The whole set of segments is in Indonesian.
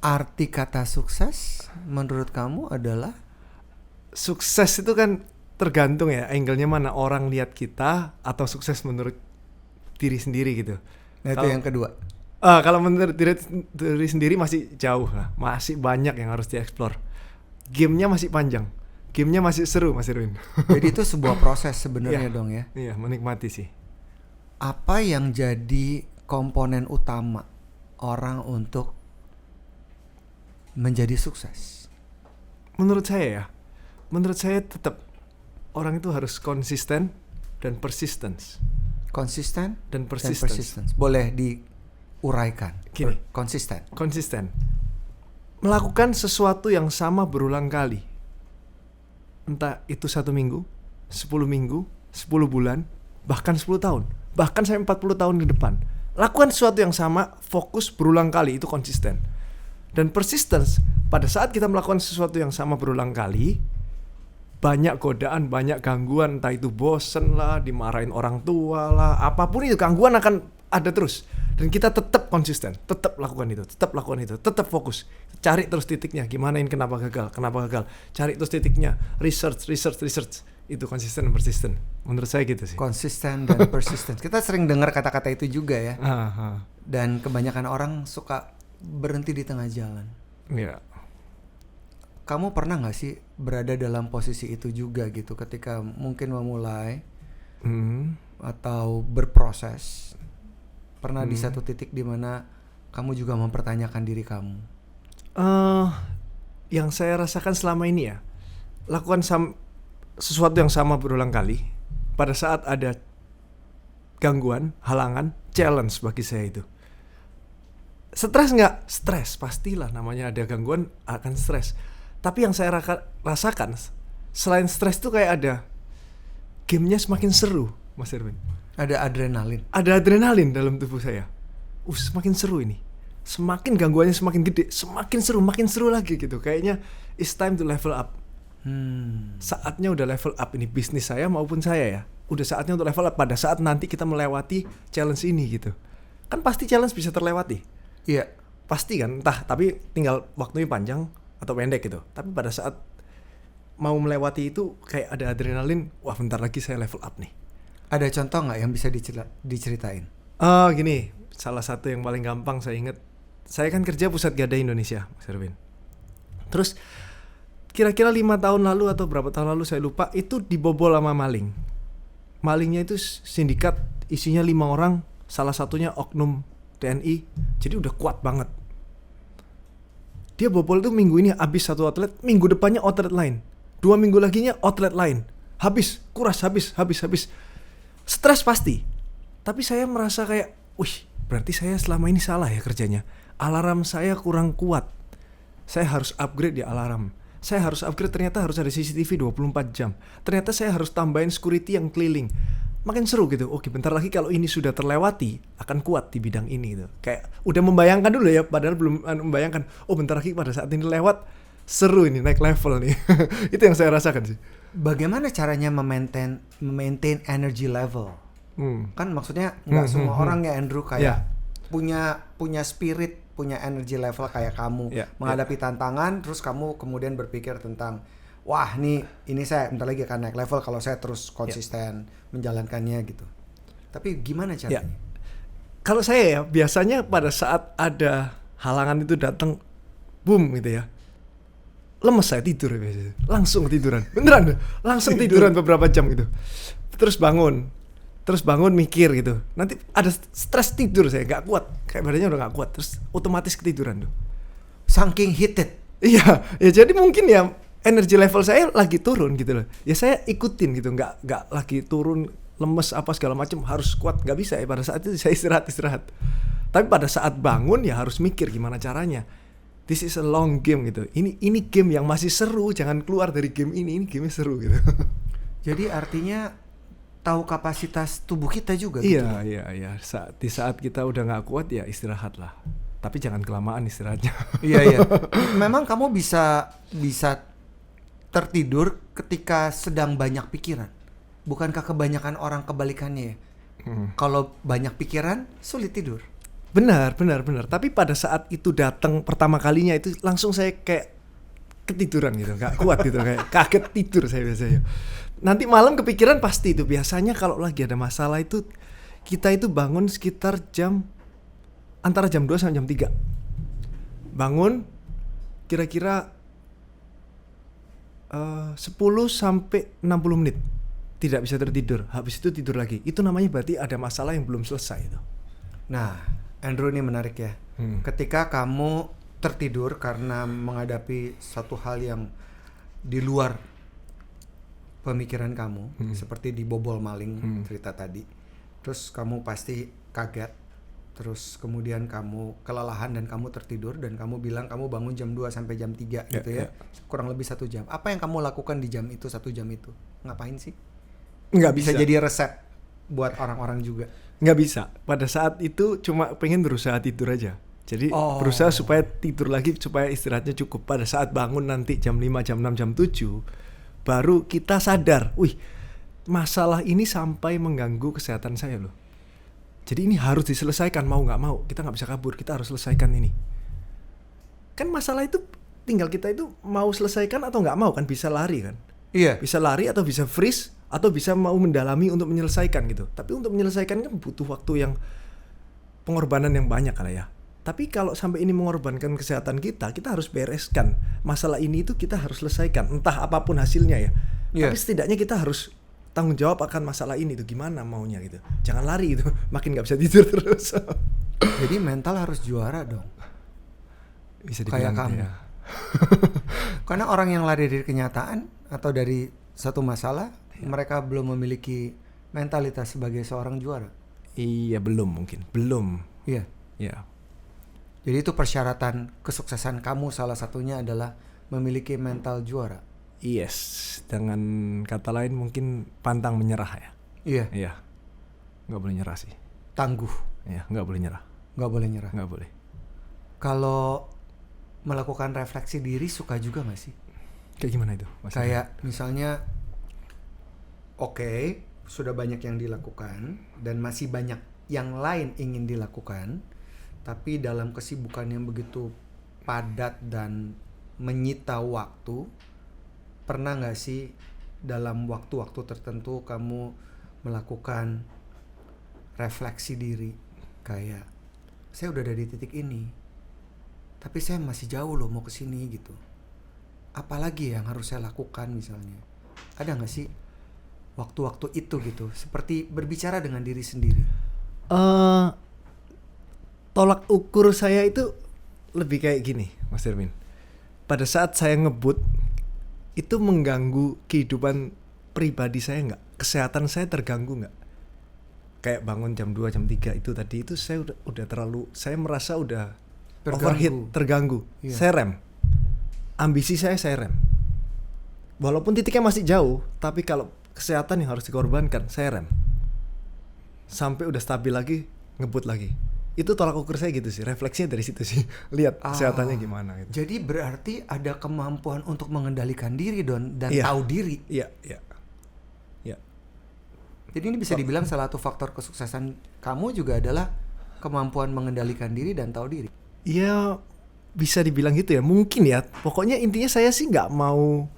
Arti kata sukses menurut kamu adalah? Sukses itu kan tergantung ya angle-nya mana orang lihat kita atau sukses menurut diri sendiri gitu. Nah, itu yang kedua. Kalau menurut diri sendiri masih jauh lah, masih banyak yang harus dieksplor. Gamenya masih panjang, gamenya masih seru Mas Irwin. Jadi itu sebuah proses sebenarnya Iya. dong ya. Iya, menikmati sih. Apa yang jadi komponen utama orang untuk menjadi sukses? Menurut saya tetap orang itu harus konsisten dan persistence. Konsisten Dan dan persistence. persistence. Boleh diuraikan? Gini. Konsisten. Melakukan sesuatu yang sama berulang kali. Entah itu 1 minggu, 10 minggu, 10 bulan, bahkan 10 tahun. Bahkan sampai 40 tahun ke depan. Lakukan sesuatu yang sama, fokus berulang kali, itu konsisten. Dan persistence, pada saat kita melakukan sesuatu yang sama berulang kali, banyak godaan, banyak gangguan, entah itu bosen lah, dimarahin orang tua lah, apapun itu, gangguan akan ada terus. Dan kita tetap konsisten, tetap lakukan itu, tetap fokus. Cari terus titiknya, gimana ini kenapa gagal. Cari terus titiknya, research. Itu konsisten dan persisten. Menurut saya gitu sih. Konsisten dan persistence. Kita sering dengar kata-kata itu juga ya. Dan kebanyakan orang suka berhenti di tengah jalan. Iya. Kamu pernah gak sih berada dalam posisi itu juga gitu, ketika mungkin memulai atau berproses? Pernah di satu titik di mana kamu juga mempertanyakan diri kamu? Yang saya rasakan selama ini ya, lakukan sesuatu yang sama berulang kali. Pada saat ada gangguan, halangan, challenge bagi saya itu. Stres nggak? Stres, pastilah, namanya ada gangguan akan stres. Tapi yang saya rasakan, selain stres itu kayak ada gamenya semakin seru, Mas Erwin. Ada adrenalin. Ada adrenalin dalam tubuh saya. Semakin seru ini. Semakin gangguannya semakin gede, makin seru lagi gitu. Kayaknya it's time to level up. Saatnya udah level up ini, bisnis saya maupun saya ya. Udah saatnya untuk level up pada saat nanti kita melewati challenge ini gitu. Kan pasti challenge bisa terlewati. Iya. Pasti kan, entah, tapi tinggal waktunya panjang atau pendek gitu. Tapi pada saat mau melewati itu kayak ada adrenalin, wah bentar lagi saya level up nih. Ada contoh nggak yang bisa diceritain? Gini, salah satu yang paling gampang saya ingat, saya kan kerja Pusat Gadai Indonesia, Mas Erwin. Terus kira-kira 5 tahun lalu atau berapa tahun lalu saya lupa, itu dibobol sama maling. Malingnya itu sindikat, isinya 5 orang, salah satunya oknum TNI, jadi udah kuat banget. Dia bobol tuh minggu ini habis satu outlet, minggu depannya outlet lain, 2 minggu laginya outlet lain, habis, kuras, habis. Stres pasti. Tapi saya merasa kayak, berarti saya selama ini salah ya kerjanya. Alarm saya kurang kuat. Saya harus upgrade di alarm. Saya harus upgrade, ternyata harus ada CCTV 24 jam. Ternyata saya harus tambahin security yang keliling. Makin seru gitu. Oke, bentar lagi kalau ini sudah terlewati, akan kuat di bidang ini gitu. Kayak udah membayangkan dulu ya, padahal belum membayangkan. Bentar lagi pada saat ini lewat, seru ini, naik level nih. Itu yang saya rasakan sih. Bagaimana caranya memaintain energy level? Kan maksudnya nggak semua orang ya Andrew kayak punya spirit, punya energy level kayak kamu menghadapi tantangan, terus kamu kemudian berpikir tentang wah ini saya bentar lagi akan naik level kalau saya terus konsisten menjalankannya gitu. Tapi gimana caranya? Kalau saya ya biasanya pada saat ada halangan itu datang, boom gitu ya, lemes saya tidur biasanya. Langsung tiduran, beneran langsung tiduran beberapa jam gitu. Terus bangun mikir gitu. Nanti ada stres tidur saya nggak kuat, kayak badannya udah nggak kuat, terus otomatis ketiduran tuh. Saking heated. Iya, ya jadi mungkin ya energi level saya lagi turun gitu loh. Ya saya ikutin gitu, nggak lagi turun lemes apa segala macam, harus kuat, nggak bisa ya. Pada saat itu saya istirahat. Tapi pada saat bangun ya harus mikir gimana caranya. This is a long game gitu. Ini game yang masih seru, jangan keluar dari game ini game seru gitu. Jadi artinya tahu kapasitas tubuh kita juga gitu. Iya. Di saat kita udah nggak kuat ya istirahat lah. Tapi jangan kelamaan istirahatnya. Iya. Memang kamu bisa tertidur ketika sedang banyak pikiran. Bukankah kebanyakan orang kebalikannya ya? Kalau banyak pikiran sulit tidur. Benar. Tapi pada saat itu datang pertama kalinya itu langsung saya kayak ketiduran gitu, nggak kuat gitu, kayak kaget tidur saya biasanya. Nanti malam kepikiran pasti itu. Biasanya kalau lagi ada masalah itu kita itu bangun sekitar antara jam 2 sampai jam 3. Bangun kira-kira 10 sampai 60 menit. Tidak bisa tertidur. Habis itu tidur lagi. Itu namanya berarti ada masalah yang belum selesai itu. Nah, Andrew, ini menarik ya. Ketika kamu tertidur karena menghadapi satu hal yang di luar pemikiran kamu, seperti dibobol maling cerita tadi. Terus kamu pasti kaget. Terus kemudian kamu kelelahan dan kamu tertidur dan kamu bilang kamu bangun jam 2 sampai jam 3 gitu ya. Kurang lebih 1 jam. Apa yang kamu lakukan di jam itu, 1 jam itu? Ngapain sih? Nggak bisa jadi resep buat orang-orang juga. Nggak bisa. Pada saat itu cuma pengen berusaha tidur aja. Jadi berusaha supaya tidur lagi, supaya istirahatnya cukup. Pada saat bangun nanti jam 5, jam 6, jam 7, baru kita sadar, wih, masalah ini sampai mengganggu kesehatan saya loh. Jadi ini harus diselesaikan, mau nggak mau. Kita nggak bisa kabur, kita harus selesaikan ini. Kan masalah itu tinggal kita itu mau selesaikan atau nggak mau kan, bisa lari kan. Iya. Bisa lari atau bisa freeze atau bisa mau mendalami untuk menyelesaikan gitu. Tapi untuk menyelesaikan kan butuh waktu yang pengorbanan yang banyak kali ya. Tapi kalau sampai ini mengorbankan kesehatan kita harus bereskan. Masalah ini itu kita harus selesaikan, entah apapun hasilnya ya. Tapi setidaknya kita harus tanggung jawab akan masalah ini tuh, gimana maunya gitu. Jangan lari itu, makin nggak bisa tidur terus. Jadi mental harus juara dong. Bisa dibilang kayak kamu. ya. Karena orang yang lari dari kenyataan atau dari satu masalah, mereka belum memiliki mentalitas sebagai seorang juara. Iya, belum mungkin. Belum. Iya. Iya. Jadi itu persyaratan kesuksesan kamu, salah satunya adalah memiliki mental juara. Yes, dengan kata lain mungkin pantang menyerah ya. Iya. Iya. Nggak boleh nyerah sih. Tangguh. Iya, nggak boleh nyerah. Nggak boleh nyerah. Nggak boleh. Kalau melakukan refleksi diri suka juga nggak sih? Kayak gimana itu? Maksudnya? Kayak misalnya, oke, sudah banyak yang dilakukan dan masih banyak yang lain ingin dilakukan, tapi dalam kesibukan yang begitu padat dan menyita waktu, pernah gak sih dalam waktu-waktu tertentu kamu melakukan refleksi diri, kayak saya udah ada di titik ini tapi saya masih jauh loh mau kesini gitu, apalagi yang harus saya lakukan misalnya. Ada gak sih waktu-waktu itu gitu, seperti berbicara dengan diri sendiri? Tolak ukur saya itu lebih kayak gini, Mas Irwin. Pada saat saya ngebut, itu mengganggu kehidupan pribadi saya nggak? Kesehatan saya terganggu nggak? Kayak bangun jam 2, jam 3 itu tadi, itu saya udah terlalu, saya merasa udah overheat, terganggu. Iya. Saya rem. Ambisi saya rem. Walaupun titiknya masih jauh, tapi kalau kesehatan yang harus dikorbankan, saya rem. Sampai udah stabil lagi, ngebut lagi. Itu tolak ukur saya gitu sih, refleksinya dari situ sih. Lihat kesehatannya gimana gitu. Jadi berarti ada kemampuan untuk mengendalikan diri dan tahu diri. Iya. Jadi ini bisa dibilang salah satu faktor kesuksesan kamu juga adalah kemampuan mengendalikan diri dan tahu diri. Iya, bisa dibilang gitu ya. Mungkin ya. Pokoknya intinya saya sih nggak mau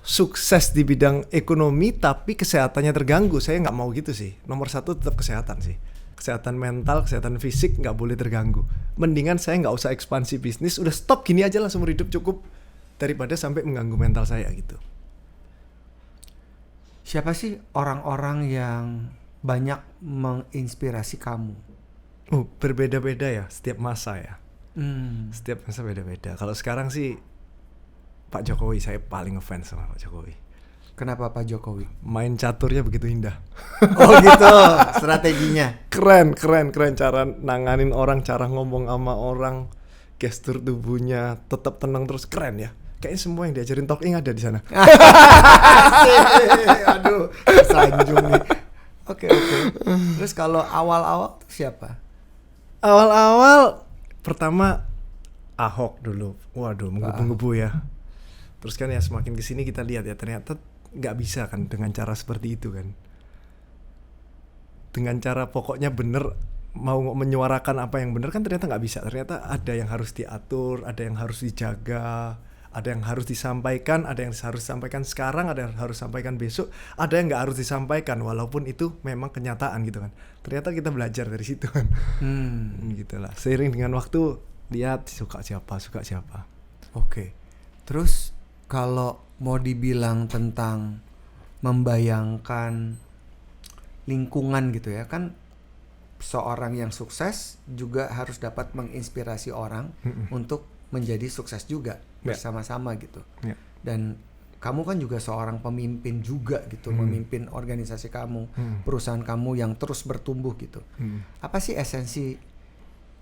sukses di bidang ekonomi tapi kesehatannya terganggu. Saya nggak mau gitu sih. Nomor 1 tetap kesehatan sih. Kesehatan mental, kesehatan fisik nggak boleh terganggu. Mendingan saya nggak usah ekspansi bisnis, udah stop gini aja lah seumur hidup cukup, daripada sampai mengganggu mental saya gitu. Siapa sih orang-orang yang banyak menginspirasi kamu? Berbeda-beda ya, setiap masa ya. Setiap masa beda-beda. Kalau sekarang sih Pak Jokowi, saya paling ngefans sama Pak Jokowi. Kenapa Pak Jokowi? Main caturnya begitu indah. Oh gitu, strateginya. Keren cara nanganin orang, cara ngomong sama orang, gestur tubuhnya tetap tenang terus, keren ya. Kayaknya semua yang diajarin talking ada di sana. Aduh, sanjung nih. Oke. Terus kalau awal-awal siapa? Awal-awal pertama Ahok dulu. Waduh, menggebu-gebu ya. Terus kan ya semakin kesini kita lihat ya ternyata nggak bisa kan dengan cara seperti itu kan. Dengan cara pokoknya bener mau menyuarakan apa yang benar kan ternyata nggak bisa. Ternyata ada yang harus diatur, ada yang harus dijaga, ada yang harus disampaikan, ada yang harus disampaikan sekarang, ada yang harus disampaikan besok, ada yang nggak harus disampaikan walaupun itu memang kenyataan gitu kan. Ternyata kita belajar dari situ kan. Gitulah. Seiring dengan waktu lihat suka siapa. Oke. Terus kalau mau dibilang tentang membayangkan lingkungan gitu ya, kan seorang yang sukses juga harus dapat menginspirasi orang untuk menjadi sukses juga bersama-sama gitu. Dan kamu kan juga seorang pemimpin juga gitu, memimpin organisasi kamu, perusahaan kamu yang terus bertumbuh gitu. Apa sih esensi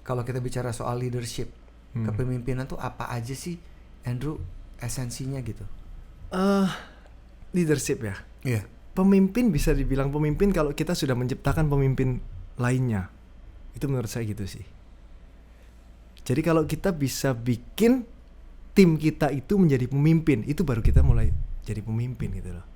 kalau kita bicara soal leadership, kepemimpinan tuh apa aja sih, Andrew, esensinya gitu? Leadership ya. Iya. Pemimpin bisa dibilang pemimpin kalau kita sudah menciptakan pemimpin lainnya. Itu menurut saya gitu sih. Jadi kalau kita bisa bikin tim kita itu menjadi pemimpin, itu baru kita mulai jadi pemimpin gitu loh.